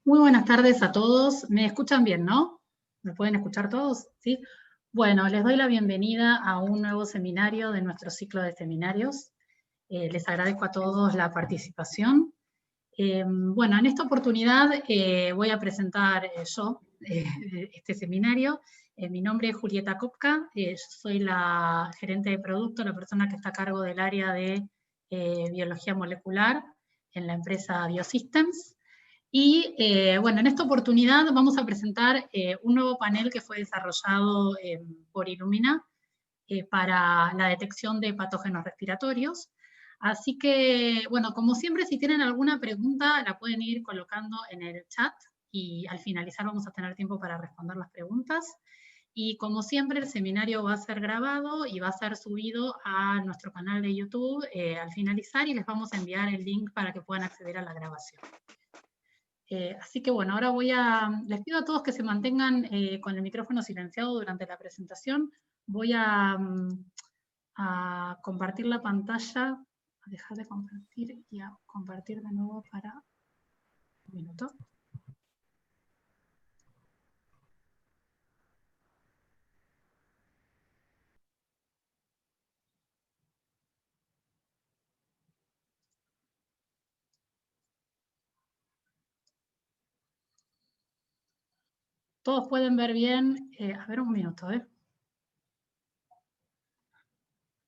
Muy buenas tardes a todos. ¿Me escuchan bien, no? ¿Me pueden escuchar todos? ¿Sí? Bueno, les doy la bienvenida a un nuevo seminario de nuestro ciclo de seminarios. Les agradezco a todos la participación. Bueno, en esta oportunidad voy a presentar yo este seminario. Mi nombre es Julieta Kopka, yo soy la gerente de producto, la persona que está a cargo del área de biología molecular en la empresa Biosystems. Y bueno, en esta oportunidad vamos a presentar un nuevo panel que fue desarrollado por Illumina para la detección de patógenos respiratorios. Así que, bueno, como siempre, si tienen alguna pregunta, la pueden ir colocando en el chat y al finalizar vamos a tener tiempo para responder las preguntas. Y como siempre, el seminario va a ser grabado y va a ser subido a nuestro canal de YouTube al finalizar y les vamos a enviar el link para que puedan acceder a la grabación. Así que bueno, ahora les pido a todos que se mantengan con el micrófono silenciado durante la presentación. Voy a compartir la pantalla, a dejar de compartir y a compartir de nuevo para un minuto. Todos pueden ver bien, a ver un minuto,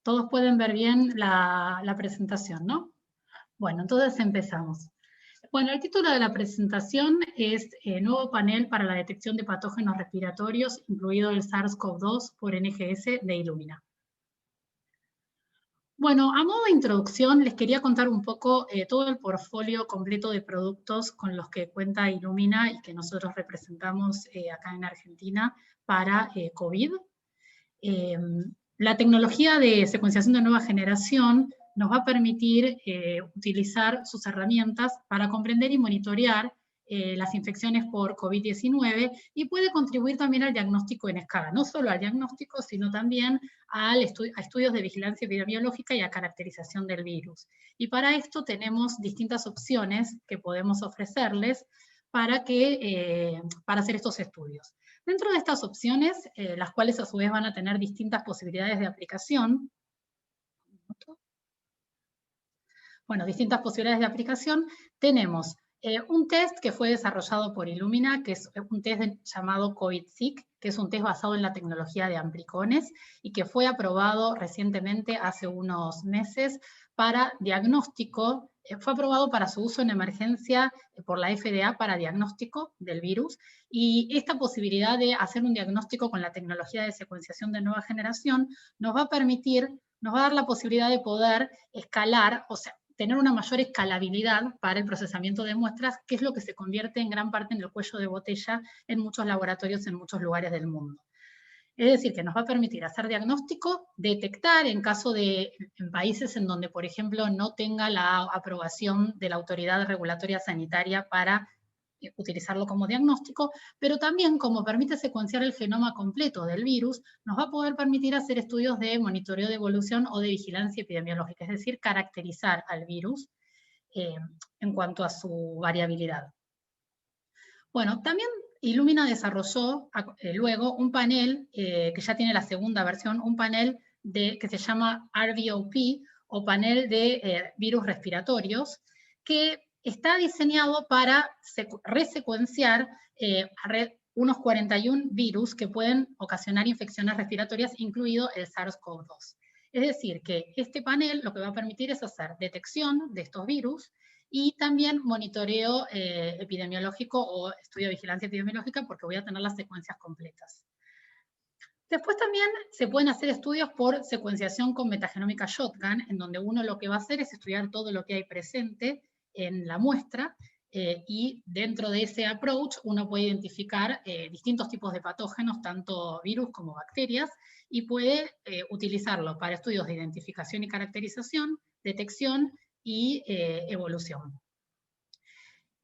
Todos pueden ver bien la presentación, ¿no? Bueno, entonces empezamos. Bueno, el título de la presentación es Nuevo panel para la detección de patógenos respiratorios, incluido el SARS-CoV-2 por NGS de Illumina. Bueno, a modo de introducción les quería contar un poco todo el portfolio completo de productos con los que cuenta Illumina y que nosotros representamos acá en Argentina para COVID. La tecnología de secuenciación de nueva generación nos va a permitir utilizar sus herramientas para comprender y monitorear las infecciones por COVID-19 y puede contribuir también al diagnóstico en escala, no solo al diagnóstico, sino también a estudios de vigilancia epidemiológica y a caracterización del virus. Y para esto tenemos distintas opciones que podemos ofrecerles para hacer estos estudios. Dentro de estas opciones, las cuales a su vez van a tener distintas posibilidades de aplicación, tenemos un test que fue desarrollado por Illumina, que es un test llamado COVID-Seq, que es un test basado en la tecnología de Amplicones y que fue aprobado recientemente, hace unos meses, para diagnóstico, fue aprobado para su uso en emergencia por la FDA para diagnóstico del virus, y esta posibilidad de hacer un diagnóstico con la tecnología de secuenciación de nueva generación nos va a dar la posibilidad de poder escalar, o sea, tener una mayor escalabilidad para el procesamiento de muestras, que es lo que se convierte en gran parte en el cuello de botella en muchos laboratorios en muchos lugares del mundo. Es decir, que nos va a permitir hacer diagnóstico, detectar en caso de en países en donde, por ejemplo, no tenga la aprobación de la autoridad regulatoria sanitaria para utilizarlo como diagnóstico, pero también como permite secuenciar el genoma completo del virus, nos va a poder permitir hacer estudios de monitoreo de evolución o de vigilancia epidemiológica, es decir, caracterizar al virus en cuanto a su variabilidad. Bueno, también Illumina desarrolló luego un panel que ya tiene la segunda versión, un panel que se llama RVOP, o panel de virus respiratorios, que está diseñado para resecuenciar unos 41 virus que pueden ocasionar infecciones respiratorias, incluido el SARS-CoV-2. Es decir, que este panel lo que va a permitir es hacer detección de estos virus y también monitoreo epidemiológico o estudio de vigilancia epidemiológica, porque voy a tener las secuencias completas. Después también se pueden hacer estudios por secuenciación con metagenómica shotgun, en donde uno lo que va a hacer es estudiar todo lo que hay presente en la muestra, y dentro de ese approach uno puede identificar distintos tipos de patógenos, tanto virus como bacterias, y puede utilizarlo para estudios de identificación y caracterización, detección y evolución.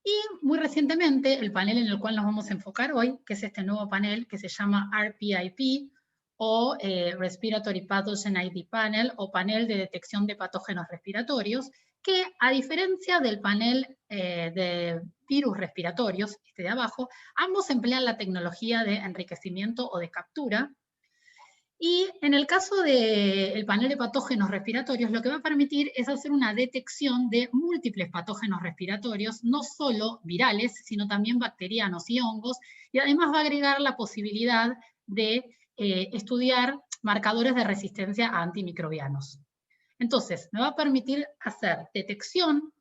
Y muy recientemente, el panel en el cual nos vamos a enfocar hoy, que es este nuevo panel que se llama RPIP, o Respiratory Pathogen ID Panel, o panel de detección de patógenos respiratorios, que a diferencia del panel de virus respiratorios, este de abajo, ambos emplean la tecnología de enriquecimiento o de captura. Y en el caso del panel de patógenos respiratorios, lo que va a permitir es hacer una detección de múltiples patógenos respiratorios, no solo virales, sino también bacterianos y hongos, y además va a agregar la posibilidad de estudiar marcadores de resistencia a antimicrobianos. Entonces, me va a permitir hacer detección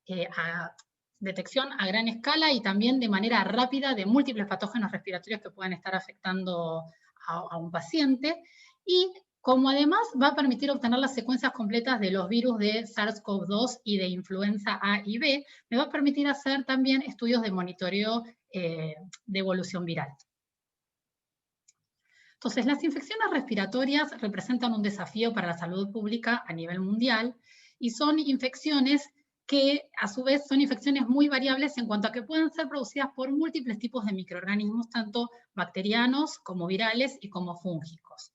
a gran escala y también de manera rápida de múltiples patógenos respiratorios que puedan estar afectando a un paciente, y como además va a permitir obtener las secuencias completas de los virus de SARS-CoV-2 y de influenza A y B, me va a permitir hacer también estudios de monitoreo de evolución viral. Entonces, las infecciones respiratorias representan un desafío para la salud pública a nivel mundial y son infecciones que a su vez son infecciones muy variables en cuanto a que pueden ser producidas por múltiples tipos de microorganismos, tanto bacterianos como virales y como fúngicos.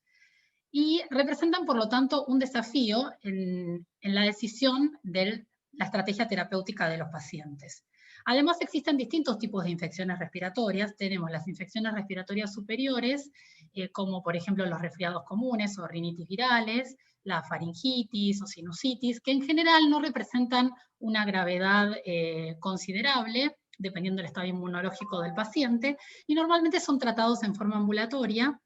Y representan, por lo tanto, un desafío en la decisión de la estrategia terapéutica de los pacientes. Además, existen distintos tipos de infecciones respiratorias. Tenemos las infecciones respiratorias superiores, como por ejemplo los resfriados comunes o rinitis virales, la faringitis o sinusitis, que en general no representan una gravedad considerable, dependiendo del estado inmunológico del paciente, y normalmente son tratados en forma ambulatoria,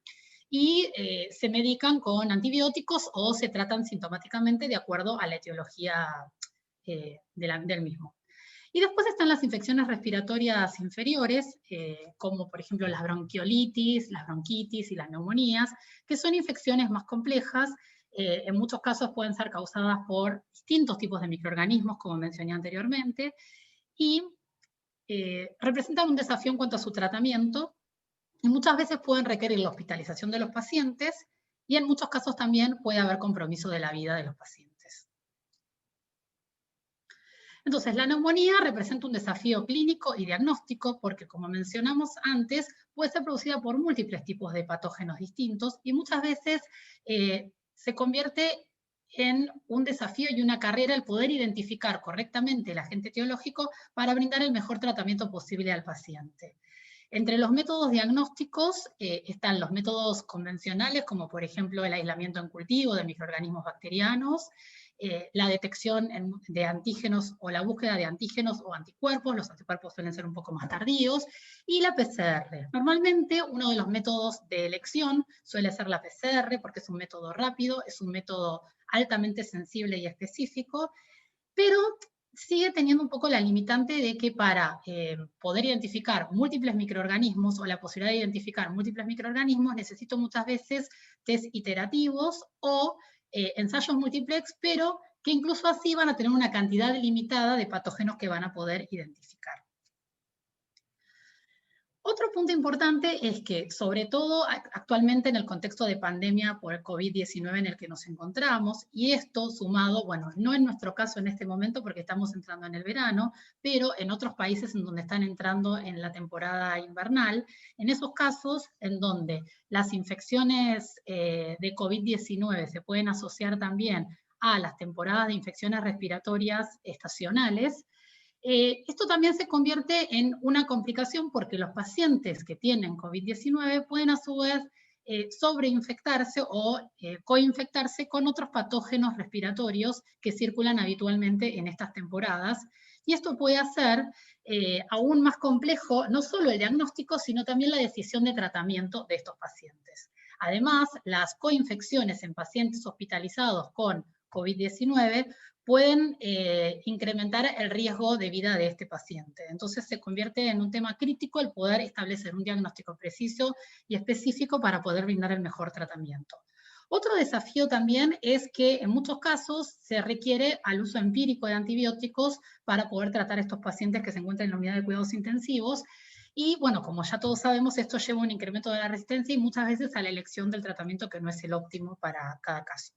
y se medican con antibióticos o se tratan sintomáticamente de acuerdo a la etiología del mismo. Y después están las infecciones respiratorias inferiores, como por ejemplo las bronquiolitis, las bronquitis y las neumonías, que son infecciones más complejas. En muchos casos pueden ser causadas por distintos tipos de microorganismos, como mencioné anteriormente, y representan un desafío en cuanto a su tratamiento, y muchas veces pueden requerir la hospitalización de los pacientes, y en muchos casos también puede haber compromiso de la vida de los pacientes. Entonces, la neumonía representa un desafío clínico y diagnóstico porque, como mencionamos antes, puede ser producida por múltiples tipos de patógenos distintos y muchas veces se convierte en un desafío y una carrera el poder identificar correctamente el agente etiológico para brindar el mejor tratamiento posible al paciente. Entre los métodos diagnósticos están los métodos convencionales, como por ejemplo el aislamiento en cultivo de microorganismos bacterianos, la detección de antígenos o la búsqueda de antígenos o anticuerpos. Los anticuerpos suelen ser un poco más tardíos, y la PCR. Normalmente uno de los métodos de elección suele ser la PCR porque es un método rápido, es un método altamente sensible y específico, pero sigue teniendo un poco la limitante de que para poder identificar múltiples microorganismos o la posibilidad de identificar múltiples microorganismos necesito muchas veces test iterativos o ensayos múltiplex, pero que incluso así van a tener una cantidad limitada de patógenos que van a poder identificar. Otro punto importante es que, sobre todo actualmente en el contexto de pandemia por el COVID-19 en el que nos encontramos, y esto sumado, bueno, no en nuestro caso en este momento porque estamos entrando en el verano, pero en otros países en donde están entrando en la temporada invernal, en esos casos en donde las infecciones de COVID-19 se pueden asociar también a las temporadas de infecciones respiratorias estacionales, esto también se convierte en una complicación porque los pacientes que tienen COVID-19 pueden a su vez sobreinfectarse o coinfectarse con otros patógenos respiratorios que circulan habitualmente en estas temporadas. Y esto puede hacer aún más complejo no solo el diagnóstico, sino también la decisión de tratamiento de estos pacientes. Además, las coinfecciones en pacientes hospitalizados con COVID-19 pueden incrementar el riesgo de vida de este paciente. Entonces se convierte en un tema crítico el poder establecer un diagnóstico preciso y específico para poder brindar el mejor tratamiento. Otro desafío también es que en muchos casos se requiere al uso empírico de antibióticos para poder tratar a estos pacientes que se encuentran en la unidad de cuidados intensivos. Y bueno, como ya todos sabemos, esto lleva a un incremento de la resistencia y muchas veces a la elección del tratamiento que no es el óptimo para cada caso.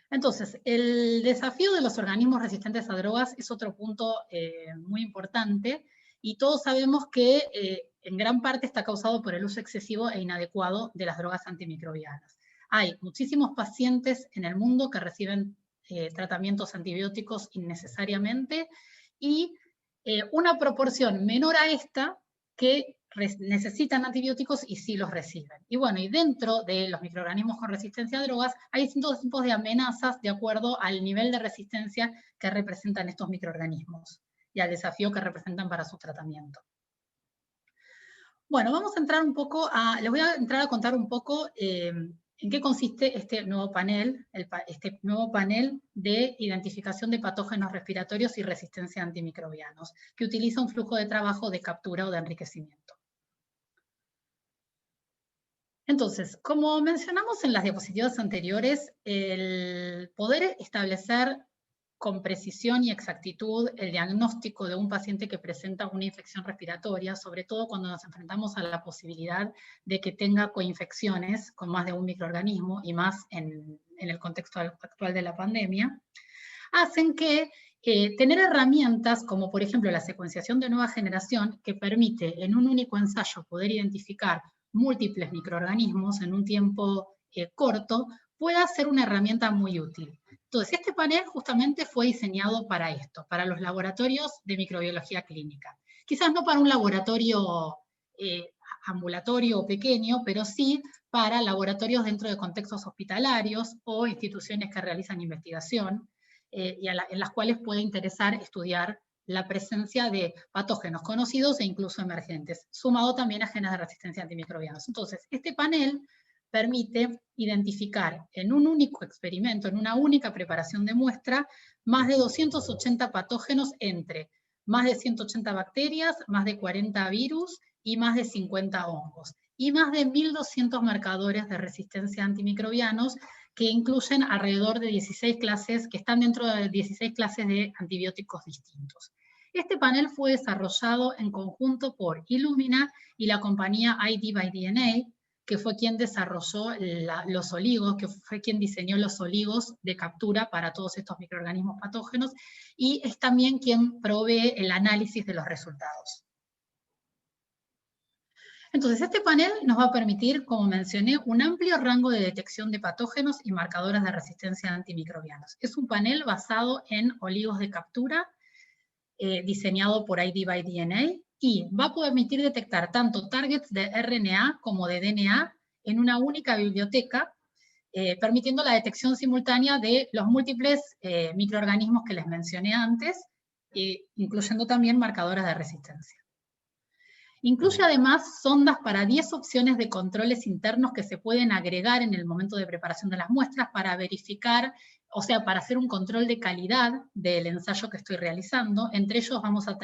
Entonces, el desafío de los organismos resistentes a drogas es otro punto muy importante, y todos sabemos que en gran parte está causado por el uso excesivo e inadecuado de las drogas antimicrobianas. Hay muchísimos pacientes en el mundo que reciben tratamientos antibióticos innecesariamente, y una proporción menor a esta que necesitan antibióticos y sí los reciben. Y bueno, y dentro de los microorganismos con resistencia a drogas hay distintos tipos de amenazas de acuerdo al nivel de resistencia que representan estos microorganismos y al desafío que representan para su tratamiento. Bueno, vamos a entrar un poco les voy a entrar a contar un poco en qué consiste este nuevo panel de identificación de patógenos respiratorios y resistencia a antimicrobianos, que utiliza un flujo de trabajo de captura o de enriquecimiento. Entonces, como mencionamos en las diapositivas anteriores, el poder establecer con precisión y exactitud el diagnóstico de un paciente que presenta una infección respiratoria, sobre todo cuando nos enfrentamos a la posibilidad de que tenga coinfecciones con más de un microorganismo, y más en el contexto actual de la pandemia, hacen que tener herramientas como por ejemplo la secuenciación de nueva generación, que permite en un único ensayo poder identificar múltiples microorganismos en un tiempo corto, pueda ser una herramienta muy útil. Entonces, este panel justamente fue diseñado para esto, para los laboratorios de microbiología clínica. Quizás no para un laboratorio ambulatorio o pequeño, pero sí para laboratorios dentro de contextos hospitalarios o instituciones que realizan investigación, y en las cuales puede interesar estudiar la presencia de patógenos conocidos e incluso emergentes, sumado también a genes de resistencia a antimicrobianos. Entonces, este panel permite identificar en un único experimento, en una única preparación de muestra, más de 280 patógenos entre más de 180 bacterias, más de 40 virus y más de 50 hongos, y más de 1.200 marcadores de resistencia a antimicrobianos, que incluyen alrededor de 16 clases, que están dentro de 16 clases de antibióticos distintos. Este panel fue desarrollado en conjunto por Illumina y la compañía ID by DNA, que fue quien desarrolló los oligos, que fue quien diseñó los oligos de captura para todos estos microorganismos patógenos, y es también quien provee el análisis de los resultados. Entonces, este panel nos va a permitir, como mencioné, un amplio rango de detección de patógenos y marcadores de resistencia a antimicrobianos. Es un panel basado en oligos de captura, diseñado por ID by DNA, y va a permitir detectar tanto targets de RNA como de DNA en una única biblioteca, permitiendo la detección simultánea de los múltiples microorganismos que les mencioné antes, incluyendo también marcadores de resistencia. Incluye además sondas para 10 opciones de controles internos que se pueden agregar en el momento de preparación de las muestras para verificar, o sea, para hacer un control de calidad del ensayo que estoy realizando. Entre ellos vamos a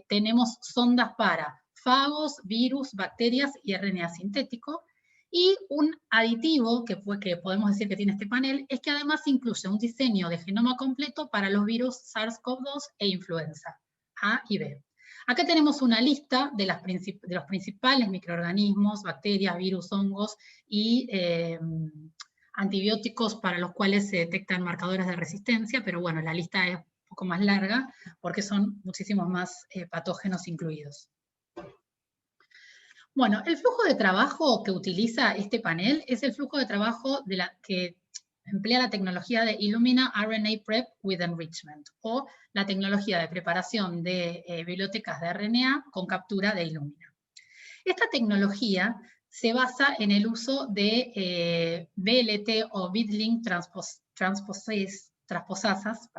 tenemos sondas para fagos, virus, bacterias y RNA sintético. Y un aditivo que podemos decir que tiene este panel es que además incluye un diseño de genoma completo para los virus SARS-CoV-2 e influenza A y B. Acá tenemos una lista de los principales microorganismos, bacterias, virus, hongos y antibióticos para los cuales se detectan marcadores de resistencia, pero bueno, la lista es un poco más larga porque son muchísimos más patógenos incluidos. Bueno, el flujo de trabajo que utiliza este panel es el flujo de trabajo que emplea la tecnología de Illumina RNA Prep with Enrichment, o la tecnología de preparación de bibliotecas de RNA con captura de Illumina. Esta tecnología se basa en el uso de BLT o bit-link transposasas,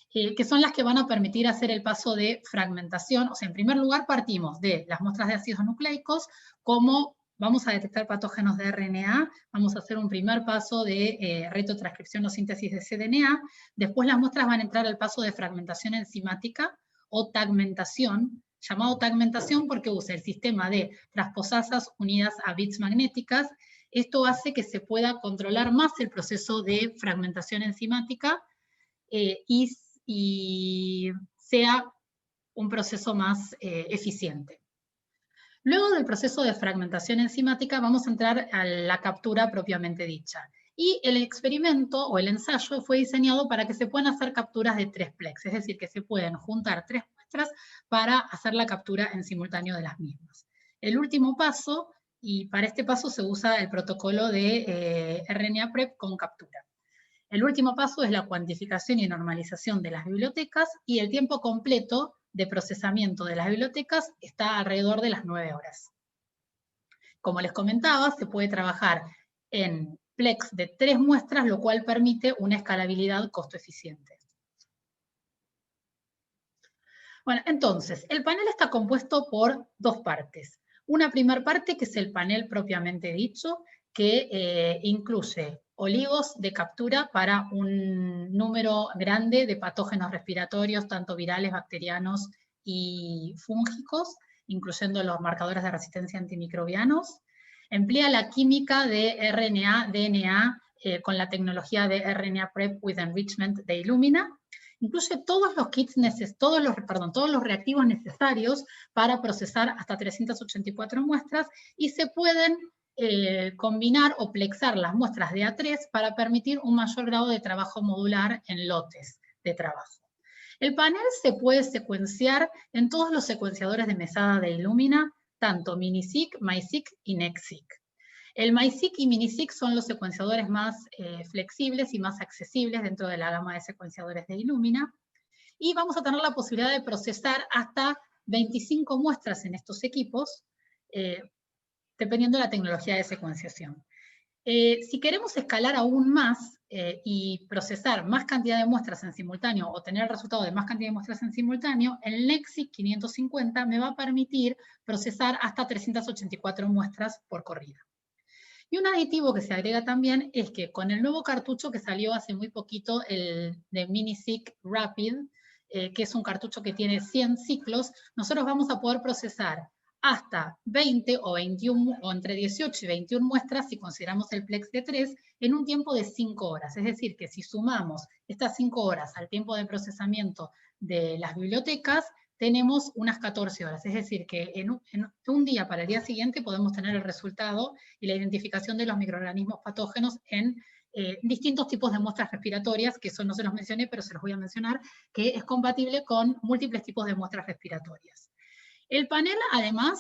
que son las que van a permitir hacer el paso de fragmentación. O sea, en primer lugar partimos de las muestras de ácidos nucleicos, como vamos a detectar patógenos de RNA, vamos a hacer un primer paso de retrotranscripción o síntesis de cDNA, después las muestras van a entrar al paso de fragmentación enzimática o tagmentación, llamado tagmentación porque usa el sistema de transposasas unidas a bits magnéticas. Esto hace que se pueda controlar más el proceso de fragmentación enzimática y sea un proceso más eficiente. Luego del proceso de fragmentación enzimática vamos a entrar a la captura propiamente dicha. Y el experimento o el ensayo fue diseñado para que se puedan hacer capturas de 3-plex, es decir, que se pueden juntar 3 muestras para hacer la captura en simultáneo de las mismas. El último paso, y para este paso se usa el protocolo de RNA Prep con captura. El último paso es la cuantificación y normalización de las bibliotecas, y el tiempo completo de procesamiento de las bibliotecas está alrededor de las 9 horas. Como les comentaba, se puede trabajar en plex de 3 muestras, lo cual permite una escalabilidad costo-eficiente. Bueno, entonces, el panel está compuesto por 2 partes. Una primera parte, que es el panel propiamente dicho, que incluye oligos de captura para un número grande de patógenos respiratorios, tanto virales, bacterianos y fúngicos, incluyendo los marcadores de resistencia antimicrobianos. Emplea la química de RNA, DNA, con la tecnología de RNA Prep with Enrichment de Illumina. Incluye todos los kits, todos los reactivos necesarios para procesar hasta 384 muestras, y se pueden combinar o plexar las muestras de A3 para permitir un mayor grado de trabajo modular en lotes de trabajo. El panel se puede secuenciar en todos los secuenciadores de mesada de Illumina, tanto MiniSeq, MiSeq y NextSeq. El MiSeq y MiniSeq son los secuenciadores más flexibles y más accesibles dentro de la gama de secuenciadores de Illumina, y vamos a tener la posibilidad de procesar hasta 25 muestras en estos equipos, dependiendo de la tecnología de secuenciación. Si queremos escalar aún más y procesar más cantidad de muestras en simultáneo, o tener el resultado de más cantidad de muestras en simultáneo, el NextSeq 550 me va a permitir procesar hasta 384 muestras por corrida. Y un aditivo que se agrega también es que con el nuevo cartucho que salió hace muy poquito, el de MiniSeq Rapid, que es un cartucho que tiene 100 ciclos, nosotros vamos a poder procesar hasta 20 o 21, o entre 18 y 21 muestras, si consideramos el plex de 3, en un tiempo de 5 horas. Es decir, que si sumamos estas 5 horas al tiempo de procesamiento de las bibliotecas, tenemos unas 14 horas. Es decir, que en un día para el día siguiente podemos tener el resultado y la identificación de los microorganismos patógenos en distintos tipos de muestras respiratorias, que eso no se los mencioné, pero se los voy a mencionar, que es compatible con múltiples tipos de muestras respiratorias. El panel, además,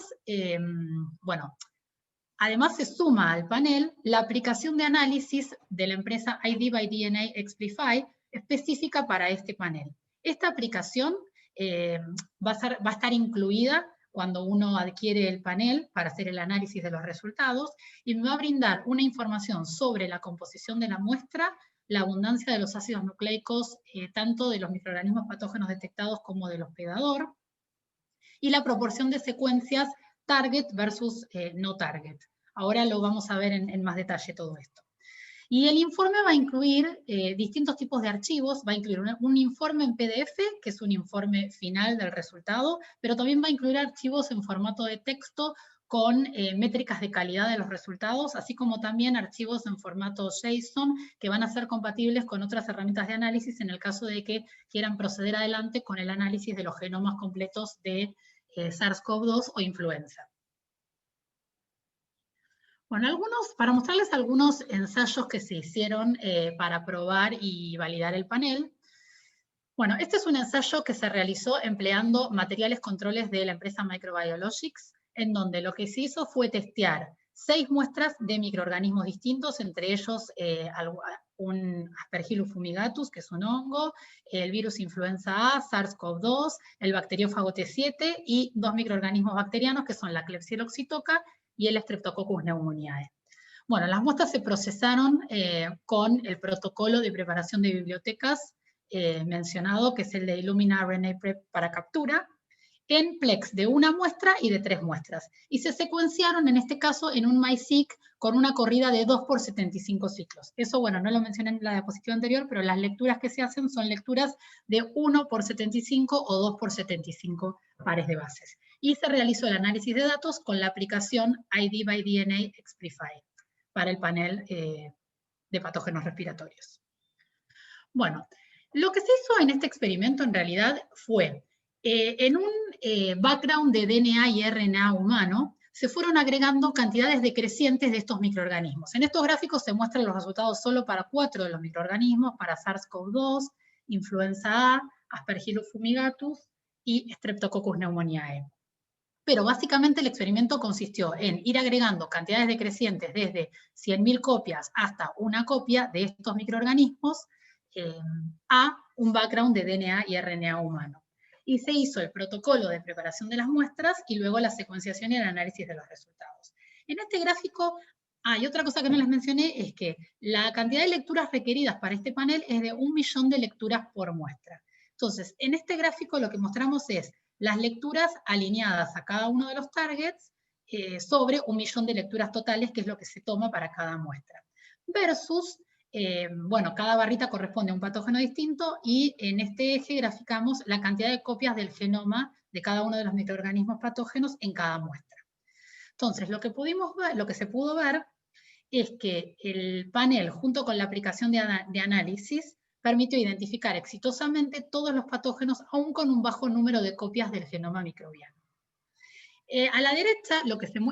además se suma al panel la aplicación de análisis de la empresa ID by DNA Explify, específica para este panel. Esta aplicación va a estar incluida cuando uno adquiere el panel para hacer el análisis de los resultados, y me va a brindar una información sobre la composición de la muestra, la abundancia de los ácidos nucleicos, tanto de los microorganismos patógenos detectados como del hospedador, y la proporción de secuencias target versus no target. Ahora lo vamos a ver en más detalle todo esto. Y el informe va a incluir distintos tipos de archivos, va a incluir un informe en PDF, que es un informe final del resultado, pero también va a incluir archivos en formato de texto con métricas de calidad de los resultados, así como también archivos en formato JSON que van a ser compatibles con otras herramientas de análisis en el caso de que quieran proceder adelante con el análisis de los genomas completos de SARS-CoV-2 o influenza. Bueno, para mostrarles algunos ensayos que se hicieron para probar y validar el panel. Bueno, este es un ensayo que se realizó empleando materiales controles de la empresa Microbiologics, en donde lo que se hizo fue testear 6 muestras de microorganismos distintos, entre ellos un Aspergillus fumigatus, que es un hongo, el virus influenza A, SARS-CoV-2, el bacteriófago T7 y 2 microorganismos bacterianos, que son la Klebsiella oxytoca y el Streptococcus pneumoniae. Bueno, las muestras se procesaron con el protocolo de preparación de bibliotecas mencionado, que es el de Illumina RNA Prep para captura, en plex de 1 muestra y de 3 muestras. Y se secuenciaron, en este caso, en un MiSeq con una corrida de 2 por 75 ciclos. Eso, bueno, no lo mencioné en la diapositiva anterior, pero las lecturas que se hacen son lecturas de 1 por 75 o 2 por 75 pares de bases. Y se realizó el análisis de datos con la aplicación ID by DNA Explify para el panel de patógenos respiratorios. Bueno, lo que se hizo en este experimento en realidad fue, en un background de DNA y RNA humano, se fueron agregando cantidades decrecientes de estos microorganismos. En estos gráficos se muestran los resultados solo para 4 de los microorganismos, para SARS-CoV-2, influenza A, Aspergillus fumigatus y Streptococcus pneumoniae. pero básicamente el experimento consistió en ir agregando cantidades decrecientes desde 100.000 copias hasta una copia de estos microorganismos a un background de DNA y RNA humano. Y se hizo el protocolo de preparación de las muestras y luego la secuenciación y el análisis de los resultados. En este gráfico, y otra cosa que no les mencioné es que la cantidad de lecturas requeridas para este panel es de 1 millón de lecturas por muestra. Entonces, en este gráfico lo que mostramos es las lecturas alineadas a cada uno de los targets sobre 1 millón de lecturas totales, que es lo que se toma para cada muestra. Versus, bueno, cada barrita corresponde a un patógeno distinto y en este eje graficamos la cantidad de copias del genoma de cada uno de los microorganismos patógenos en cada muestra. Entonces, lo que se pudo ver es que el panel, junto con la aplicación de análisis, permitió identificar exitosamente todos los patógenos, aún con un bajo número de copias del genoma microbiano. A la derecha,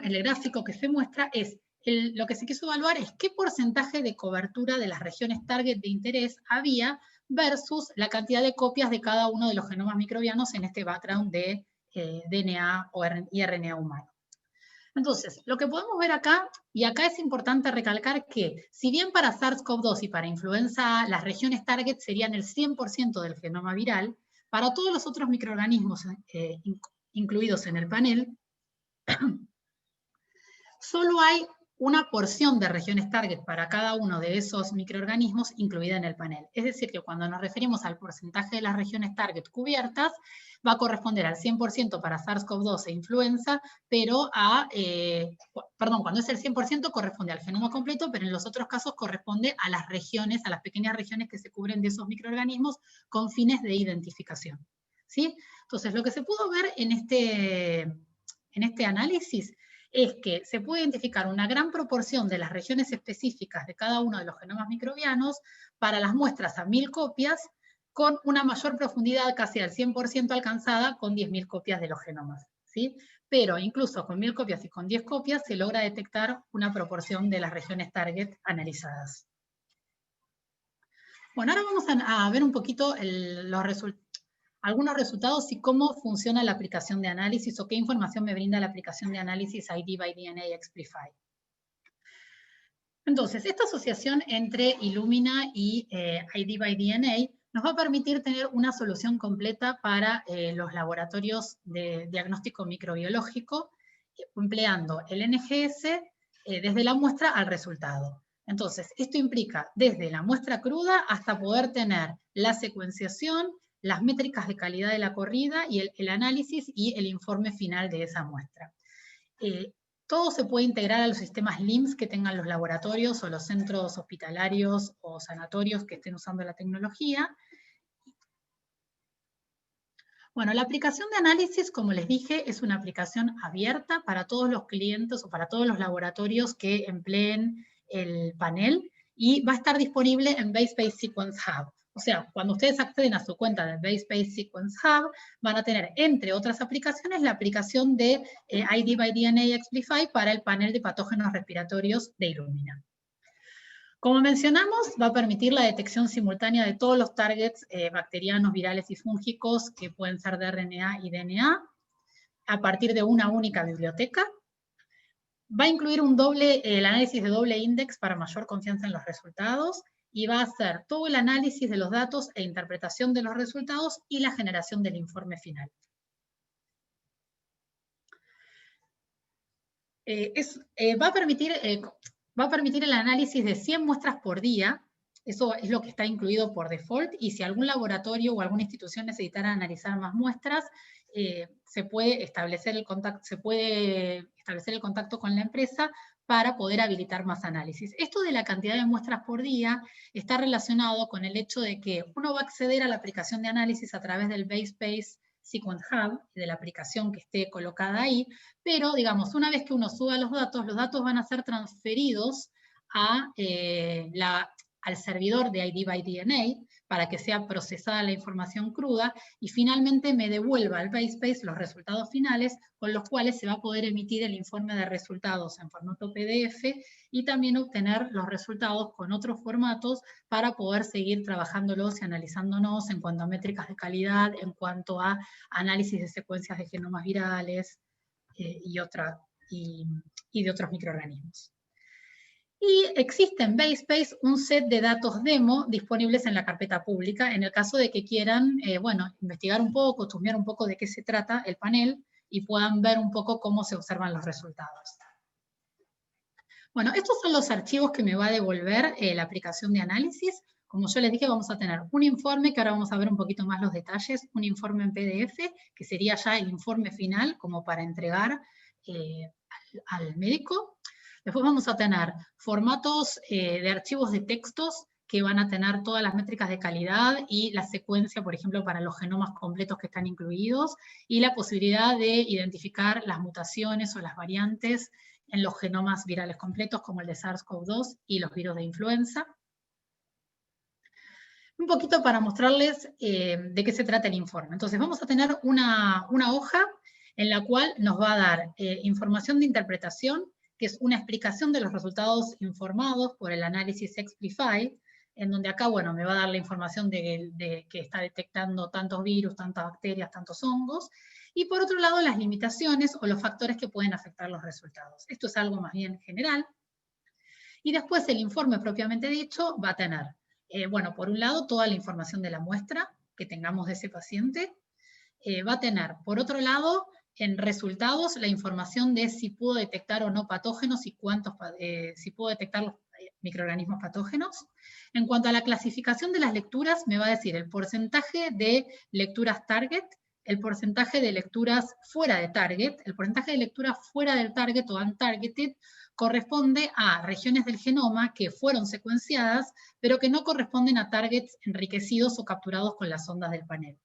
el gráfico que se muestra es, lo que se quiso evaluar es qué porcentaje de cobertura de las regiones target de interés había versus la cantidad de copias de cada uno de los genomas microbianos en este background de DNA y RNA humano. Entonces, lo que podemos ver acá, y acá es importante recalcar que, si bien para SARS-CoV-2 y para influenza las regiones target serían el 100% del genoma viral, para todos los otros microorganismos incluidos en el panel, solo hay una porción de regiones target para cada uno de esos microorganismos incluida en el panel. Es decir, que cuando nos referimos al porcentaje de las regiones target cubiertas, va a corresponder al 100% para SARS-CoV-2 e influenza, pero cuando es el 100% corresponde al genoma completo, pero en los otros casos corresponde a las regiones, a las pequeñas regiones que se cubren de esos microorganismos con fines de identificación. ¿Sí? Entonces, lo que se pudo ver en este análisis es que se puede identificar una gran proporción de las regiones específicas de cada uno de los genomas microbianos para las muestras a 1000 copias, con una mayor profundidad casi al 100% alcanzada con 10.000 copias de los genomas. ¿Sí? Pero incluso con 1000 copias y con 10 copias se logra detectar una proporción de las regiones target analizadas. Bueno, ahora vamos a ver un poquito algunos resultados y cómo funciona la aplicación de análisis o qué información me brinda la aplicación de análisis ID by DNA Explify. Entonces, esta asociación entre Illumina y ID by DNA nos va a permitir tener una solución completa para los laboratorios de diagnóstico microbiológico, empleando el NGS desde la muestra al resultado. Entonces, esto implica desde la muestra cruda hasta poder tener la secuenciación, las métricas de calidad de la corrida y el análisis y el informe final de esa muestra. Todo se puede integrar a los sistemas LIMS que tengan los laboratorios o los centros hospitalarios o sanatorios que estén usando la tecnología. Bueno, la aplicación de análisis, como les dije, es una aplicación abierta para todos los clientes o para todos los laboratorios que empleen el panel y va a estar disponible en BasePair Sequence Hub. O sea, cuando ustedes acceden a su cuenta de BasePair Sequence Hub, van a tener, entre otras aplicaciones, la aplicación de ID by DNA Explify para el panel de patógenos respiratorios de Illumina. Como mencionamos, va a permitir la detección simultánea de todos los targets bacterianos, virales y fúngicos que pueden ser de RNA y DNA a partir de una única biblioteca. Va a incluir el análisis de doble index para mayor confianza en los resultados y va a hacer todo el análisis de los datos e interpretación de los resultados y la generación del informe final. Va a permitir el análisis de 100 muestras por día. Eso es lo que está incluido por default, y si algún laboratorio o alguna institución necesitara analizar más muestras, se puede establecer el contacto con la empresa para poder habilitar más análisis. Esto de la cantidad de muestras por día está relacionado con el hecho de que uno va a acceder a la aplicación de análisis a través del BasePair Sequence Hub, de la aplicación que esté colocada ahí, pero, digamos, una vez que uno suba los datos van a ser transferidos al servidor de ID by DNA para que sea procesada la información cruda y finalmente me devuelva al BasePair los resultados finales, con los cuales se va a poder emitir el informe de resultados en formato PDF y también obtener los resultados con otros formatos para poder seguir trabajándolos y analizándonos en cuanto a métricas de calidad, en cuanto a análisis de secuencias de genomas virales, y de otros microorganismos. Y existe en BaseSpace un set de datos demo disponibles en la carpeta pública, en el caso de que quieran, investigar un poco, chusmear un poco de qué se trata el panel, y puedan ver un poco cómo se observan los resultados. Bueno, estos son los archivos que me va a devolver la aplicación de análisis. Como yo les dije, vamos a tener un informe, que ahora vamos a ver un poquito más los detalles, un informe en PDF, que sería ya el informe final, como para entregar al médico. Después vamos a tener formatos de archivos de textos, que van a tener todas las métricas de calidad y la secuencia, por ejemplo, para los genomas completos que están incluidos, y la posibilidad de identificar las mutaciones o las variantes en los genomas virales completos, como el de SARS-CoV-2 y los virus de influenza. Un poquito para mostrarles de qué se trata el informe. Entonces vamos a tener una hoja en la cual nos va a dar información de interpretación, que es una explicación de los resultados informados por el análisis Explify, en donde acá, bueno, me va a dar la información de que está detectando tantos virus, tantas bacterias, tantos hongos, y por otro lado las limitaciones o los factores que pueden afectar los resultados. Esto es algo más bien general. Y después el informe propiamente dicho va a tener, por un lado, toda la información de la muestra que tengamos de ese paciente. Va a tener, por otro lado, en resultados, la información de si pudo detectar o no patógenos y si pudo detectar los microorganismos patógenos. En cuanto a la clasificación de las lecturas, me va a decir el porcentaje de lecturas target, el porcentaje de lecturas fuera de target. El porcentaje de lecturas fuera del target o untargeted corresponde a regiones del genoma que fueron secuenciadas, pero que no corresponden a targets enriquecidos o capturados con las ondas del panel.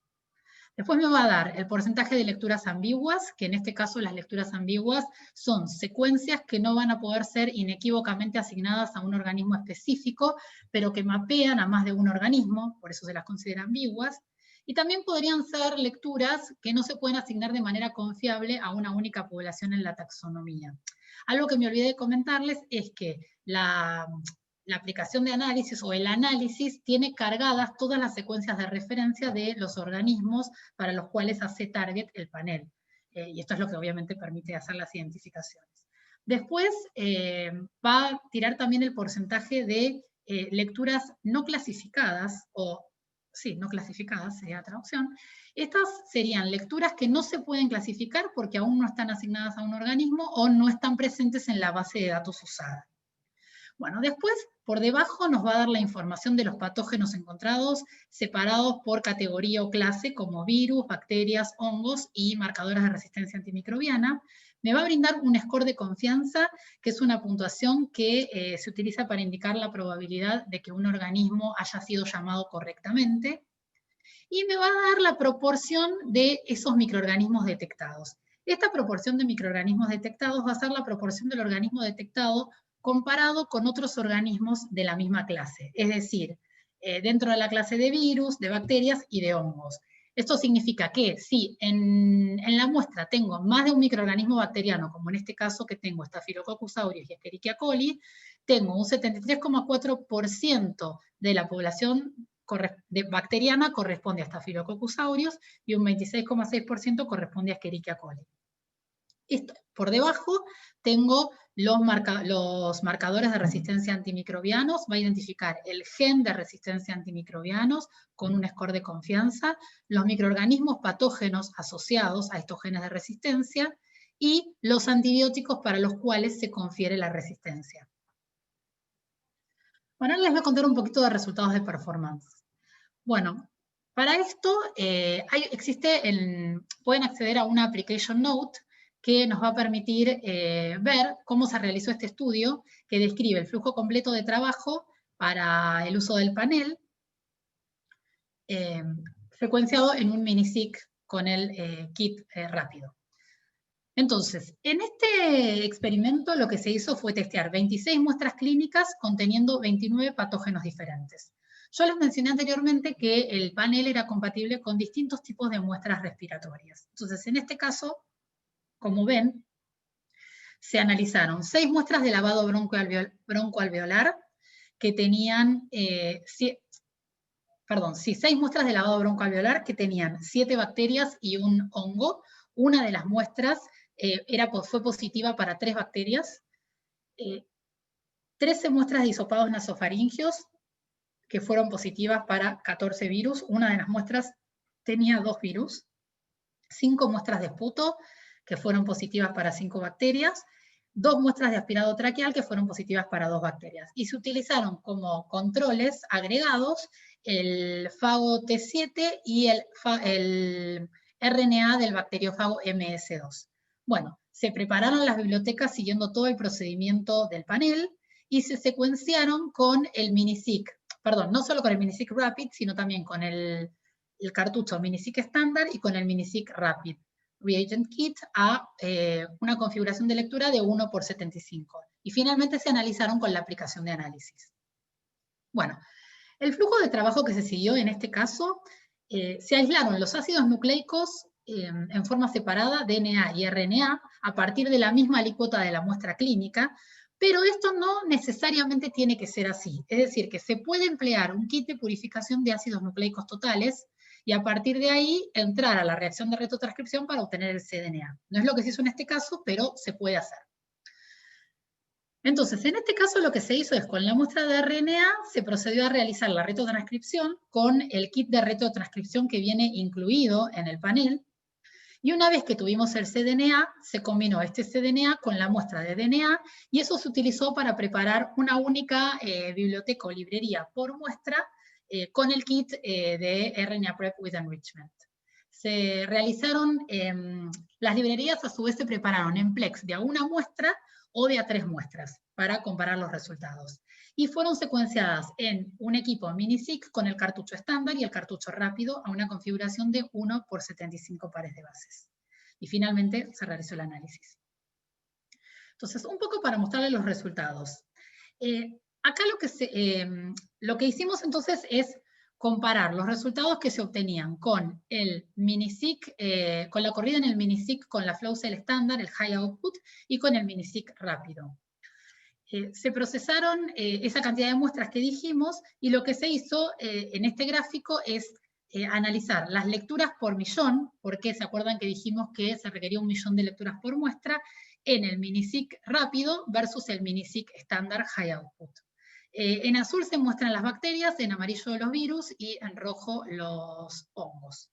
Después me va a dar el porcentaje de lecturas ambiguas, que en este caso las lecturas ambiguas son secuencias que no van a poder ser inequívocamente asignadas a un organismo específico, pero que mapean a más de un organismo, por eso se las considera ambiguas. Y también podrían ser lecturas que no se pueden asignar de manera confiable a una única población en la taxonomía. Algo que me olvidé de comentarles es que la aplicación de análisis o el análisis tiene cargadas todas las secuencias de referencia de los organismos para los cuales hace target el panel. Y esto es lo que obviamente permite hacer las identificaciones. Después va a tirar también el porcentaje de lecturas no clasificadas, no clasificadas sería la traducción. Estas serían lecturas que no se pueden clasificar porque aún no están asignadas a un organismo o no están presentes en la base de datos usada. Bueno, después, por debajo nos va a dar la información de los patógenos encontrados, separados por categoría o clase, como virus, bacterias, hongos y marcadores de resistencia antimicrobiana. Me va a brindar un score de confianza, que es una puntuación que se utiliza para indicar la probabilidad de que un organismo haya sido llamado correctamente. Y me va a dar la proporción de esos microorganismos detectados. Esta proporción de microorganismos detectados va a ser la proporción del organismo detectado comparado con otros organismos de la misma clase, es decir, dentro de la clase de virus, de bacterias y de hongos. Esto significa que si en la muestra tengo más de un microorganismo bacteriano, como en este caso que tengo Staphylococcus aureus y Escherichia coli, tengo un 73,4% de la población bacteriana corresponde a Staphylococcus aureus y un 26,6% corresponde a Escherichia coli. Por debajo tengo los marcadores de resistencia antimicrobianos, va a identificar el gen de resistencia antimicrobianos con un score de confianza, los microorganismos patógenos asociados a estos genes de resistencia y los antibióticos para los cuales se confiere la resistencia. Bueno, ahora les voy a contar un poquito de resultados de performance. Bueno, para esto pueden acceder a una application note que nos va a permitir ver cómo se realizó este estudio, que describe el flujo completo de trabajo para el uso del panel, frecuenciado en un mini-seq con el kit rápido. Entonces, en este experimento lo que se hizo fue testear 26 muestras clínicas conteniendo 29 patógenos diferentes. Yo les mencioné anteriormente que el panel era compatible con distintos tipos de muestras respiratorias. Entonces, en este caso, como ven, se analizaron 6 muestras de lavado broncoalveolar que tenían, 6 muestras de lavado broncoalveolar que tenían 7 bacterias y un hongo. Una de las muestras fue positiva para 3 bacterias, 13 muestras de hisopados nasofaringios que fueron positivas para 14 virus. Una de las muestras tenía 2 virus, 5 muestras de esputo que fueron positivas para 5 bacterias, 2 muestras de aspirado traqueal que fueron positivas para 2 bacterias. Y se utilizaron como controles agregados el fago T7 y el RNA del bacteriófago MS2. Bueno, se prepararon las bibliotecas siguiendo todo el procedimiento del panel y se secuenciaron con el miniseq, perdón, no solo con el miniseq Rapid, sino también con el cartucho miniseq estándar y con el miniseq Rapid Reagent Kit a una configuración de lectura de 1×75. Y finalmente se analizaron con la aplicación de análisis. Bueno, el flujo de trabajo que se siguió en este caso, se aislaron los ácidos nucleicos en forma separada, DNA y RNA, a partir de la misma alícuota de la muestra clínica, pero esto no necesariamente tiene que ser así. Es decir, que se puede emplear un kit de purificación de ácidos nucleicos totales y a partir de ahí entrar a la reacción de retrotranscripción para obtener el cDNA. No es lo que se hizo en este caso, pero se puede hacer. Entonces, en este caso lo que se hizo es, con la muestra de RNA, se procedió a realizar la retrotranscripción con el kit de retrotranscripción que viene incluido en el panel, y una vez que tuvimos el cDNA, se combinó este cDNA con la muestra de DNA, y eso se utilizó para preparar una única biblioteca o librería por muestra con el kit de RNA Prep with Enrichment. Se realizaron, las librerías a su vez se prepararon en plex de a una muestra o de a 3 muestras para comparar los resultados. Y fueron secuenciadas en un equipo miniseq con el cartucho estándar y el cartucho rápido a una configuración de 1×75 pares de bases. Y finalmente se realizó el análisis. Entonces, un poco para mostrarles los resultados. Acá lo que hicimos entonces es comparar los resultados que se obtenían con el miniseq, con la corrida en el miniseq con la flow cell estándar, el high output, y con el miniseq rápido. Se procesaron esa cantidad de muestras que dijimos, y lo que se hizo en este gráfico es analizar las lecturas por millón, porque se acuerdan que dijimos que se requería 1.000.000 de lecturas por muestra, en el miniseq rápido versus el miniseq estándar high output. En azul se muestran las bacterias, en amarillo los virus y en rojo los hongos.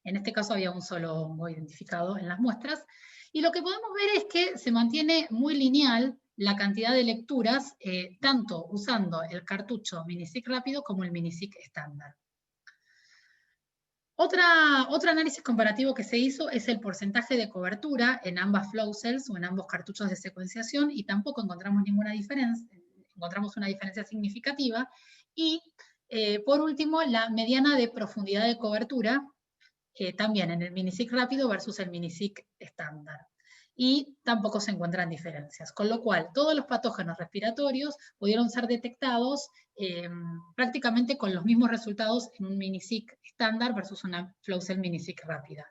En este caso había un solo hongo identificado en las muestras. Y lo que podemos ver es que se mantiene muy lineal la cantidad de lecturas, tanto usando el cartucho miniseq rápido como el miniseq estándar. Otro análisis comparativo que se hizo es el porcentaje de cobertura en ambas flow cells o en ambos cartuchos de secuenciación, y tampoco encontramos ninguna diferencia, encontramos una diferencia significativa. Y por último, la mediana de profundidad de cobertura, también en el miniseq rápido versus el miniseq estándar. Y tampoco se encuentran diferencias, con lo cual todos los patógenos respiratorios pudieron ser detectados prácticamente con los mismos resultados en un miniseq estándar versus una flow cell miniseq rápida,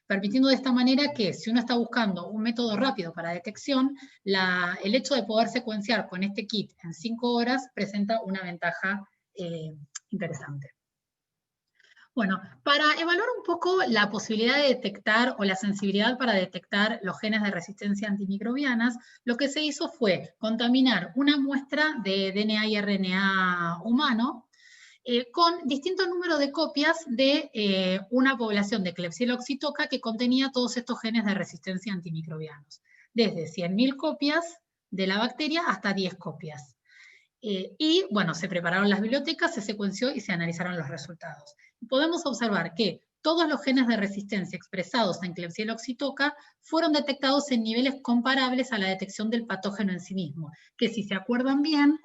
permitiendo de esta manera que, si uno está buscando un método rápido para detección, el hecho de poder secuenciar con este kit en 5 horas presenta una ventaja interesante. Bueno, para evaluar un poco la posibilidad de detectar o la sensibilidad para detectar los genes de resistencia antimicrobianas, lo que se hizo fue contaminar una muestra de DNA y RNA humano con distintos números de copias de una población de Klebsiella oxytoca que contenía todos estos genes de resistencia antimicrobianos, desde 100.000 copias de la bacteria hasta 10 copias. Y bueno, se prepararon las bibliotecas, se secuenció y se analizaron los resultados. Podemos observar que todos los genes de resistencia expresados en Klebsiella oxytoca fueron detectados en niveles comparables a la detección del patógeno en sí mismo, que, si se acuerdan bien,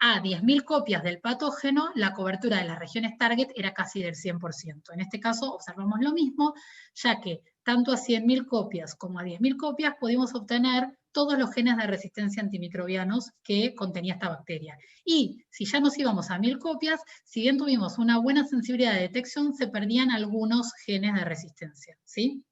a 10.000 copias del patógeno, la cobertura de las regiones target era casi del 100%. En este caso observamos lo mismo, ya que tanto a 100.000 copias como a 10.000 copias pudimos obtener todos los genes de resistencia antimicrobianos que contenía esta bacteria. Y si ya nos íbamos a 1.000 copias, si bien tuvimos una buena sensibilidad de detección, se perdían algunos genes de resistencia, ¿sí?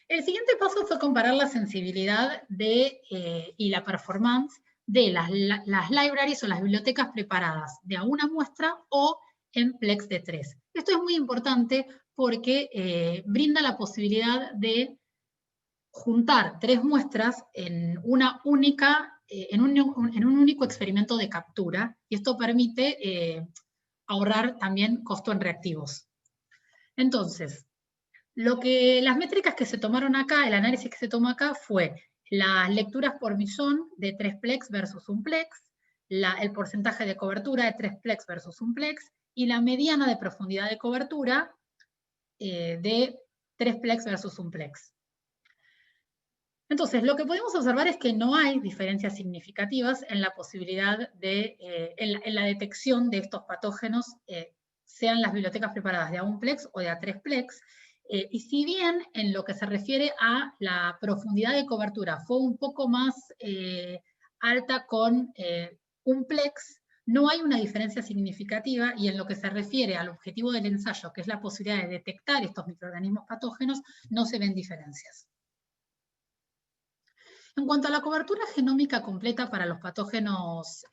El siguiente paso fue comparar la sensibilidad y la performance de las libraries o las bibliotecas preparadas de a una muestra o en plex de 3. Esto es muy importante porque brinda la posibilidad de juntar 3 muestras en una única, en un único experimento de captura, y esto permite ahorrar también costo en reactivos. Entonces, las métricas que se tomaron acá, el análisis que se tomó acá fue las lecturas por millón de 3 plex versus 1 plex, el porcentaje de cobertura de 3 plex versus 1 plex, y la mediana de profundidad de cobertura de 3 plex versus 1 plex. Entonces, lo que podemos observar es que no hay diferencias significativas en la posibilidad de, en la detección de estos patógenos, sean las bibliotecas preparadas de A1 plex o de A3 plex, y si bien en lo que se refiere a la profundidad de cobertura fue un poco más alta con 1 plex, no hay una diferencia significativa, y en lo que se refiere al objetivo del ensayo, que es la posibilidad de detectar estos microorganismos patógenos, no se ven diferencias. En cuanto a la cobertura genómica completa para los patógenos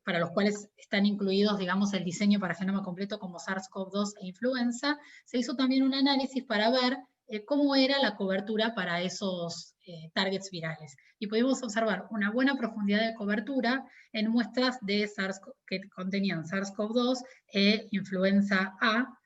para los cuales están incluidos, digamos, el diseño para genoma completo como SARS-CoV-2 e influenza, se hizo también un análisis para ver cómo era la cobertura para esos targets virales. Y pudimos observar una buena profundidad de cobertura en muestras de que contenían SARS-CoV-2 e influenza A,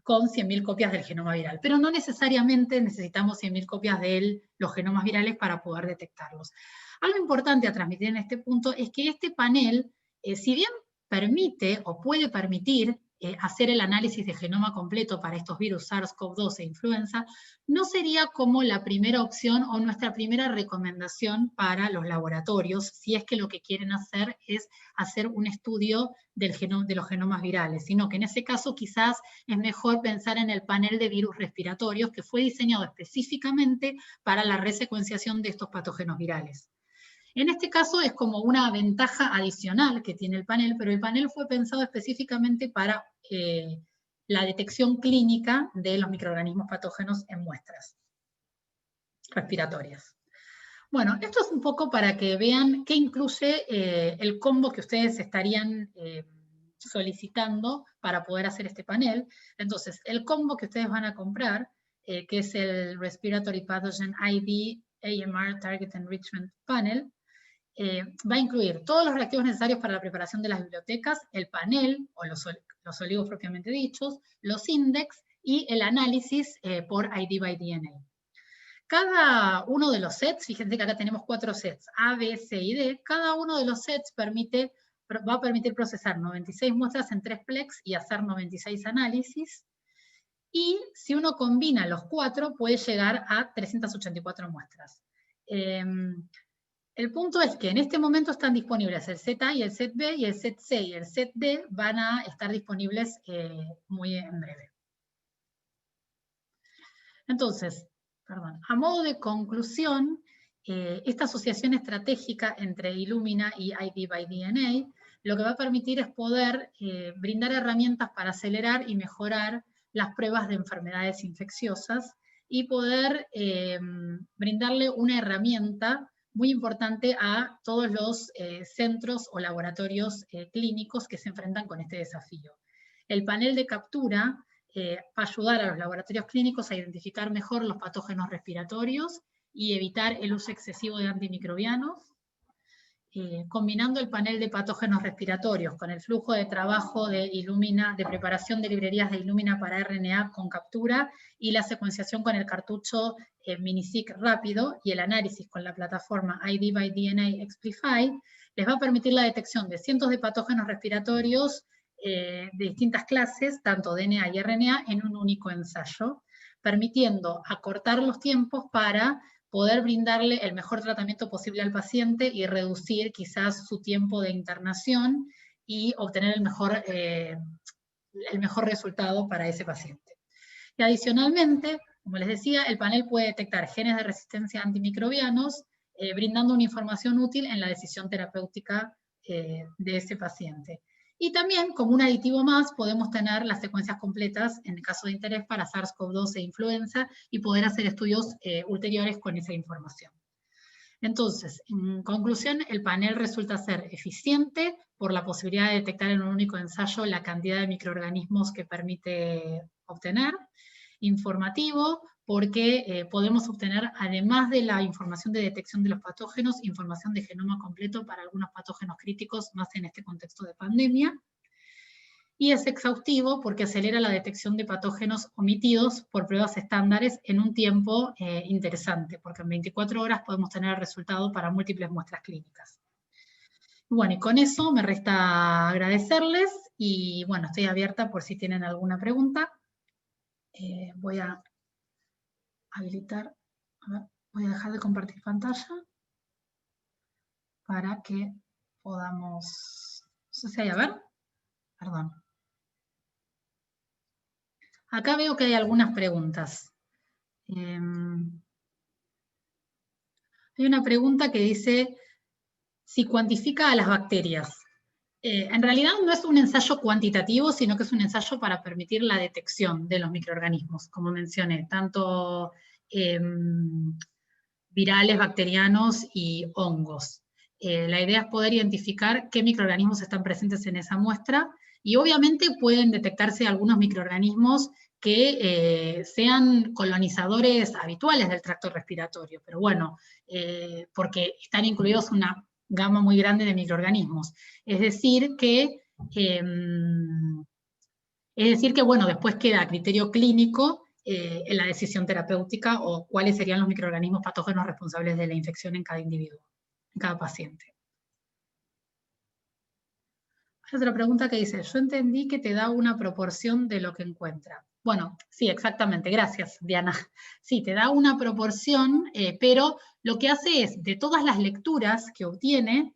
con 100.000 copias del genoma viral. Pero no necesariamente necesitamos 100.000 copias de los genomas virales para poder detectarlos. Algo importante a transmitir en este punto es que este panel, si bien permite o puede permitir hacer el análisis de genoma completo para estos virus SARS-CoV-2 e influenza, no sería como la primera opción o nuestra primera recomendación para los laboratorios, si es que lo que quieren hacer es hacer un estudio de los genomas virales, sino que en ese caso quizás es mejor pensar en el panel de virus respiratorios que fue diseñado específicamente para la resecuenciación de estos patógenos virales. En este caso es como una ventaja adicional que tiene el panel, pero el panel fue pensado específicamente para la detección clínica de los microorganismos patógenos en muestras respiratorias. Bueno, esto es un poco para que vean qué incluye el combo que ustedes estarían solicitando para poder hacer este panel. Entonces, el combo que ustedes van a comprar, que es el Respiratory Pathogen ID AMR Target Enrichment Panel, va a incluir todos los reactivos necesarios para la preparación de las bibliotecas, el panel, o los oligos propiamente dichos, los index y el análisis por ID by DNA. Cada uno de los sets, fíjense que acá tenemos 4 sets, A, B, C y D, cada uno de los sets va a permitir procesar 96 muestras en 3 plex y hacer 96 análisis, y si uno combina los 4 puede llegar a 384 muestras. El punto es que en este momento están disponibles el set A y el set B, y el set C y el set D van a estar disponibles muy en breve. Entonces, a modo de conclusión, esta asociación estratégica entre Illumina y ID by DNA lo que va a permitir es poder brindar herramientas para acelerar y mejorar las pruebas de enfermedades infecciosas y poder brindarle una herramienta muy importante a todos los centros o laboratorios clínicos que se enfrentan con este desafío. El panel de captura va a ayudar a los laboratorios clínicos a identificar mejor los patógenos respiratorios y evitar el uso excesivo de antimicrobianos. Combinando el panel de patógenos respiratorios con el flujo de trabajo de Illumina, de preparación de librerías de Illumina para RNA con captura y la secuenciación con el cartucho Miniseq rápido y el análisis con la plataforma ID by DNA Explify, les va a permitir la detección de cientos de patógenos respiratorios de distintas clases, tanto DNA y RNA, en un único ensayo, permitiendo acortar los tiempos para poder brindarle el mejor tratamiento posible al paciente y reducir quizás su tiempo de internación y obtener el mejor resultado para ese paciente. Y adicionalmente, como les decía, el panel puede detectar genes de resistencia a antimicrobianos, brindando una información útil en la decisión terapéutica de ese paciente. Y también, como un aditivo más, podemos tener las secuencias completas, en el caso de interés, para SARS-CoV-2 e influenza, y poder hacer estudios ulteriores con esa información. Entonces, en conclusión, el panel resulta ser eficiente por la posibilidad de detectar en un único ensayo la cantidad de microorganismos que permite obtener. Informativo, porque podemos obtener, además de la información de detección de los patógenos, información de genoma completo para algunos patógenos críticos, más en este contexto de pandemia. Y es exhaustivo porque acelera la detección de patógenos omitidos por pruebas estándares en un tiempo interesante, porque en 24 horas podemos tener el resultado para múltiples muestras clínicas. Bueno, y con eso me resta agradecerles, y bueno, estoy abierta por si tienen alguna pregunta. Voy a habilitar, a ver, voy a dejar de compartir pantalla para que podamos, no sé si hay, a ver, perdón. Acá veo que hay algunas preguntas. Hay una pregunta que dice si cuantifica a las bacterias. En realidad no es un ensayo cuantitativo, sino que es un ensayo para permitir la detección de los microorganismos, como mencioné, tanto virales, bacterianos y hongos. La idea es poder identificar qué microorganismos están presentes en esa muestra, y obviamente pueden detectarse algunos microorganismos que sean colonizadores habituales del tracto respiratorio, pero bueno, porque están incluidos una gama muy grande de microorganismos. Es decir que, bueno, después queda a criterio clínico en la decisión terapéutica o cuáles serían los microorganismos patógenos responsables de la infección en cada individuo, en cada paciente. Hay otra pregunta que dice, yo entendí que te da una proporción de lo que encuentra. Bueno, sí, exactamente, gracias, Diana. Sí, te da una proporción, pero lo que hace es, de todas las lecturas que obtiene,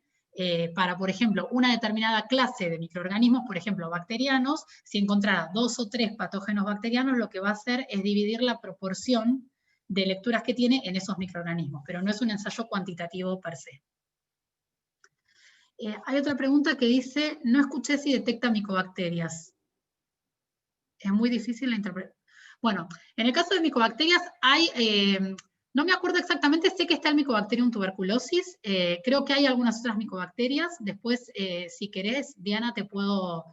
para, por ejemplo, una determinada clase de microorganismos, por ejemplo, bacterianos, si encontrara 2 o 3 patógenos bacterianos, lo que va a hacer es dividir la proporción de lecturas que tiene en esos microorganismos, pero no es un ensayo cuantitativo per se. Hay otra pregunta que dice, no escuché si detecta micobacterias. Es muy difícil la interpretación. Bueno, en el caso de micobacterias hay, no me acuerdo exactamente, sé que está el Mycobacterium tuberculosis, creo que hay algunas otras micobacterias, después si querés, Diana, te puedo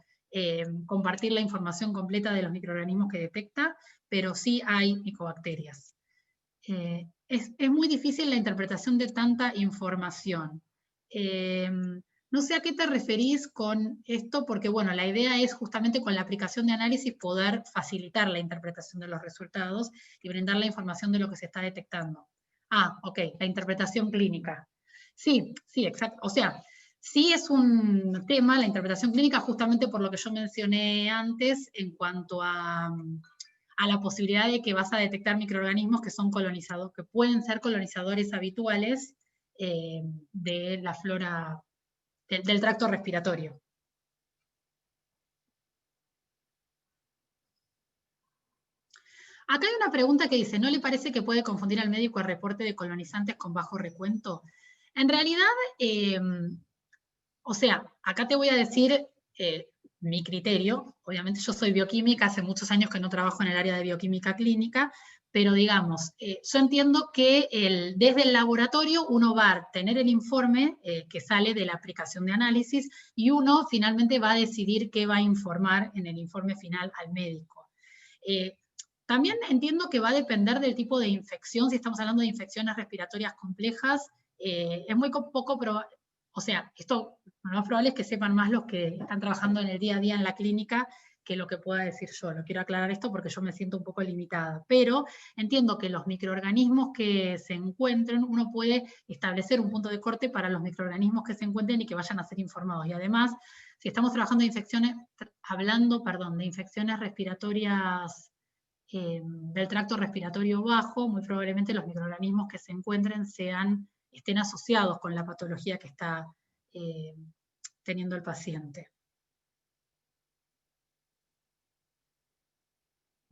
compartir la información completa de los microorganismos que detecta, pero sí hay micobacterias. Es muy difícil la interpretación de tanta información. No sé a qué te referís con esto, porque bueno, la idea es justamente con la aplicación de análisis poder facilitar la interpretación de los resultados y brindar la información de lo que se está detectando. Ah, ok, la interpretación clínica. Sí, sí, exacto. O sea, sí es un tema, la interpretación clínica, justamente por lo que yo mencioné antes en cuanto a la posibilidad de que vas a detectar microorganismos que son colonizados, que pueden ser colonizadores habituales de la flora del tracto respiratorio. Acá hay una pregunta que dice, ¿no le parece que puede confundir al médico el reporte de colonizantes con bajo recuento? En realidad, o sea, acá te voy a decir mi criterio. Obviamente yo soy bioquímica, hace muchos años que no trabajo en el área de bioquímica clínica, pero digamos, yo entiendo que desde el laboratorio uno va a tener el informe que sale de la aplicación de análisis y uno finalmente va a decidir qué va a informar en el informe final al médico. También entiendo que va a depender del tipo de infección. Si estamos hablando de infecciones respiratorias complejas, es muy poco probable. O sea, esto lo más probable es que sepan más los que están trabajando en el día a día en la clínica que lo que pueda decir yo. No quiero aclarar esto porque yo me siento un poco limitada, pero entiendo que los microorganismos que se encuentren, uno puede establecer un punto de corte para los microorganismos que se encuentren y que vayan a ser informados. Y además, si estamos trabajando de infecciones, de infecciones respiratorias del tracto respiratorio bajo, muy probablemente los microorganismos que se encuentren estén asociados con la patología que está teniendo el paciente.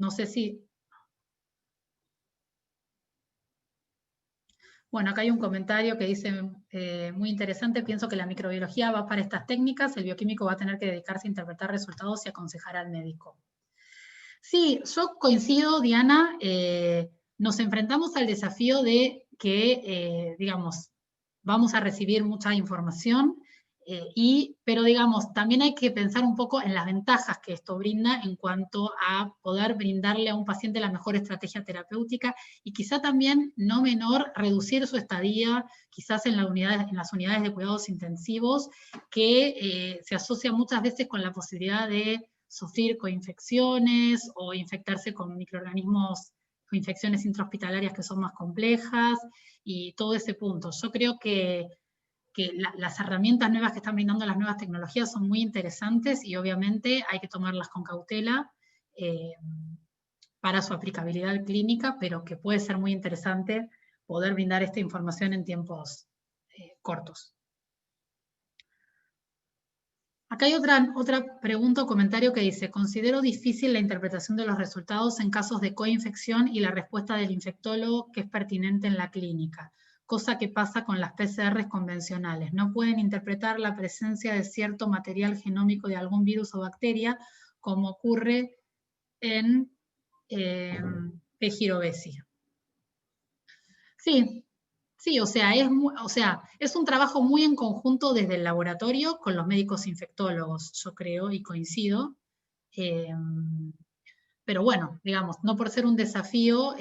No sé si... Bueno, acá hay un comentario que dice, muy interesante, pienso que la microbiología va para estas técnicas, el bioquímico va a tener que dedicarse a interpretar resultados y aconsejar al médico. Sí, yo coincido, Diana, nos enfrentamos al desafío de que, digamos, vamos a recibir mucha información, pero digamos, también hay que pensar un poco en las ventajas que esto brinda en cuanto a poder brindarle a un paciente la mejor estrategia terapéutica y quizá también, no menor, reducir su estadía quizás en las unidades de cuidados intensivos, que se asocia muchas veces con la posibilidad de sufrir coinfecciones o infectarse con microorganismos o infecciones intrahospitalarias que son más complejas y todo ese punto. Yo creo que las herramientas nuevas que están brindando las nuevas tecnologías son muy interesantes y obviamente hay que tomarlas con cautela para su aplicabilidad clínica, pero que puede ser muy interesante poder brindar esta información en tiempos cortos. Acá hay otra pregunta o comentario que dice: considero difícil la interpretación de los resultados en casos de coinfección y la respuesta del infectólogo que es pertinente en la clínica, cosa que pasa con las PCRs convencionales. No pueden interpretar la presencia de cierto material genómico de algún virus o bacteria, como ocurre en P. gyrovesi. Sí, sí, o sea, es un trabajo muy en conjunto desde el laboratorio con los médicos infectólogos, yo creo, y coincido. Pero bueno, digamos, no por ser un desafío,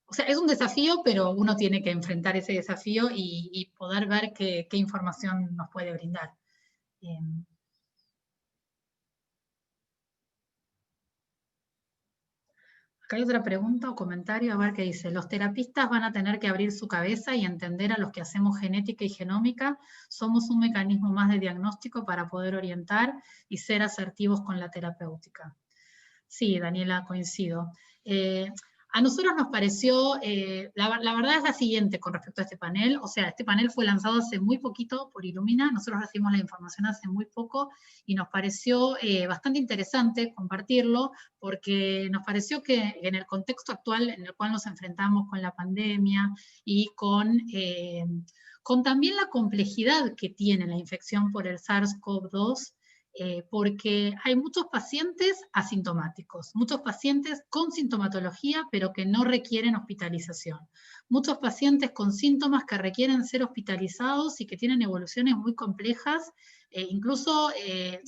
o sea, es un desafío, pero uno tiene que enfrentar ese desafío y poder ver qué información nos puede brindar. Acá hay otra pregunta o comentario, a ver qué dice. Los terapistas van a tener que abrir su cabeza y entender a los que hacemos genética y genómica. Somos un mecanismo más de diagnóstico para poder orientar y ser asertivos con la terapéutica. Sí, Daniela, coincido. A nosotros nos pareció, la verdad es la siguiente con respecto a este panel, o sea, este panel fue lanzado hace muy poquito por Illumina, nosotros recibimos la información hace muy poco y nos pareció bastante interesante compartirlo, porque nos pareció que en el contexto actual en el cual nos enfrentamos con la pandemia y con también la complejidad que tiene la infección por el SARS-CoV-2, porque hay muchos pacientes asintomáticos, muchos pacientes con sintomatología, pero que no requieren hospitalización, muchos pacientes con síntomas que requieren ser hospitalizados y que tienen evoluciones muy complejas, incluso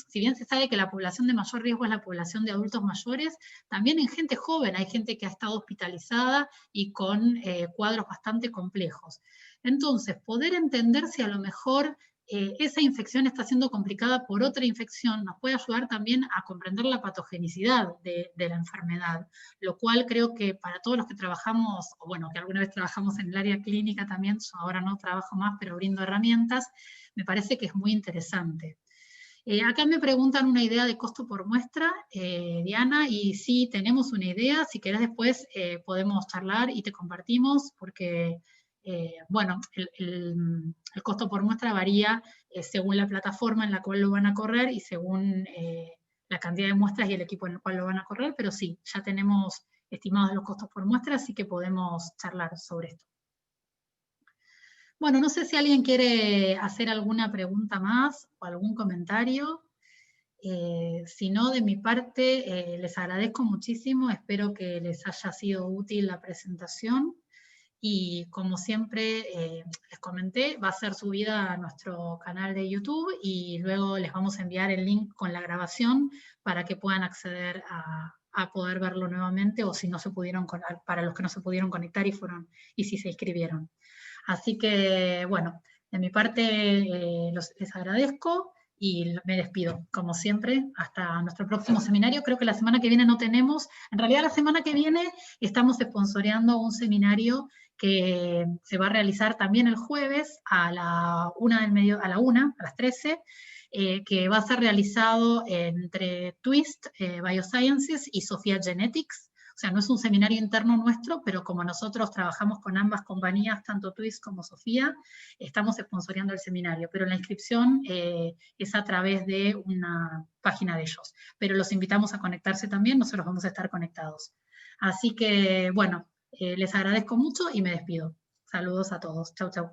si bien se sabe que la población de mayor riesgo es la población de adultos mayores, también en gente joven hay gente que ha estado hospitalizada y con cuadros bastante complejos. Entonces, poder entender si a lo mejor esa infección está siendo complicada por otra infección, nos puede ayudar también a comprender la patogenicidad de la enfermedad, lo cual creo que para todos los que trabajamos, o bueno, que alguna vez trabajamos en el área clínica también, yo ahora no trabajo más, pero brindo herramientas, me parece que es muy interesante. Acá me preguntan una idea de costo por muestra, Diana, y sí, tenemos una idea, si querés después podemos charlar y te compartimos, porque bueno, el costo por muestra varía según la plataforma en la cual lo van a correr y según la cantidad de muestras y el equipo en el cual lo van a correr, pero sí, ya tenemos estimados los costos por muestra, así que podemos charlar sobre esto. Bueno, no sé si alguien quiere hacer alguna pregunta más o algún comentario. Si no, de mi parte, les agradezco muchísimo, espero que les haya sido útil la presentación. Y como siempre les comenté, va a ser subida a nuestro canal de YouTube y luego les vamos a enviar el link con la grabación para que puedan acceder a poder verlo nuevamente, o si no se pudieron, para los que no se pudieron conectar y si se inscribieron. Así que, bueno, de mi parte les agradezco y me despido, como siempre, hasta nuestro próximo seminario. Creo que la semana que viene no tenemos, en realidad la semana que viene estamos sponsoreando un seminario que se va a realizar también el jueves a la 1 a las 13, que va a ser realizado entre Twist Biosciences y Sofía Genetics. O sea, no es un seminario interno nuestro, pero como nosotros trabajamos con ambas compañías, tanto Twist como Sofía, estamos sponsoreando el seminario, pero la inscripción es a través de una página de ellos. Pero los invitamos a conectarse también, nosotros vamos a estar conectados. Así que, bueno, les agradezco mucho y me despido. Saludos a todos. Chau, chau.